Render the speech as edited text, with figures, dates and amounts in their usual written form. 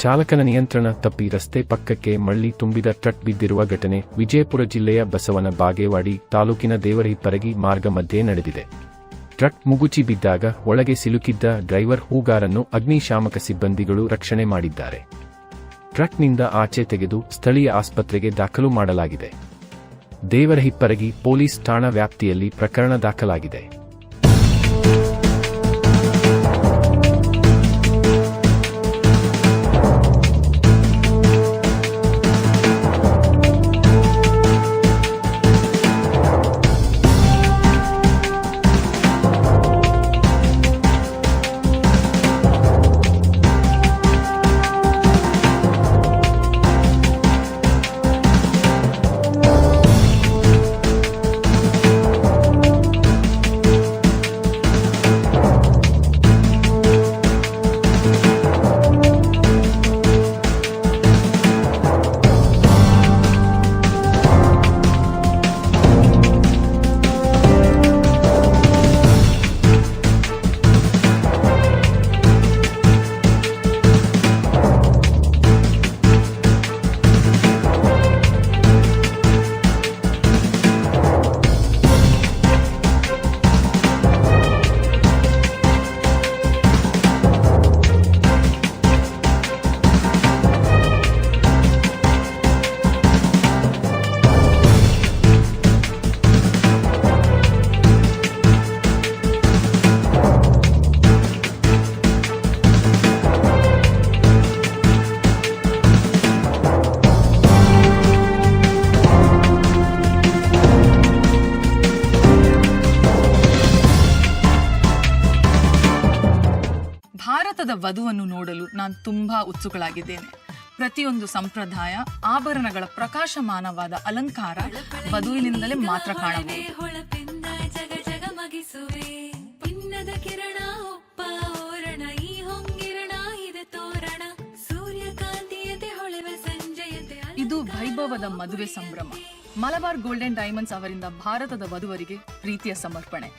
ಚಾಲಕನ ನಿಯಂತ್ರಣ ತಪ್ಪಿ ರಸ್ತೆ ಪಕ್ಕಕ್ಕೆ ಮಳ್ಳಿ ತುಂಬಿದ ಟ್ರಕ್ ಬಿದ್ದಿರುವ ಘಟನೆ ವಿಜಯಪುರ ಜಿಲ್ಲೆಯ ಬಸವನ ಬಾಗೇವಾಡಿ ತಾಲೂಕಿನ ದೇವರಹಿಪ್ಪರಗಿ ಮಾರ್ಗ ಮಧ್ಯೆ ನಡೆದಿದೆ. ಟ್ರಕ್ ಮುಗುಚಿ ಬಿದ್ದಾಗ ಒಳಗೆ ಸಿಲುಕಿದ್ದ ಡ್ರೈವರ್ ಹೂಗಾರನ್ನು ಅಗ್ನಿಶಾಮಕ ಸಿಬ್ಬಂದಿಗಳು ರಕ್ಷಣೆ ಮಾಡಿದ್ದಾರೆ. ಟ್ರಕ್ನಿಂದ ಆಚೆ ತೆಗೆದು ಸ್ಥಳೀಯ ಆಸ್ಪತ್ರೆಗೆ ದಾಖಲು ಮಾಡಲಾಗಿದೆ. ದೇವರಹಿಪ್ಪರಗಿ ಪೊಲೀಸ್ ಠಾಣಾ ವ್ಯಾಪ್ತಿಯಲ್ಲಿ ಪ್ರಕರಣ ದಾಖಲಾಗಿದೆ. ಭಾರತದ ವಧುವನ್ನು ನೋಡಲು ನಾನು ತುಂಬಾ ಉತ್ಸುಕಳಾಗಿದ್ದೇನೆ. ಪ್ರತಿಯೊಂದು ಸಂಪ್ರದಾಯ, ಆಭರಣಗಳ ಪ್ರಕಾಶಮಾನವಾದ ಅಲಂಕಾರ ವಧುವಿನಿಂದಲೇ ಮಾತ್ರ ಕಾಣಬಹುದು. ಇದು ವೈಭವದ ಮದುವೆ ಸಂಭ್ರಮ. ಮಲಬಾರ್ ಗೋಲ್ಡನ್ ಡೈಮಂಡ್ಸ್ ಅವರಿಂದ ಭಾರತದ ವಧುವರಿಗೆ ಪ್ರೀತಿಯ ಸಮರ್ಪಣೆ.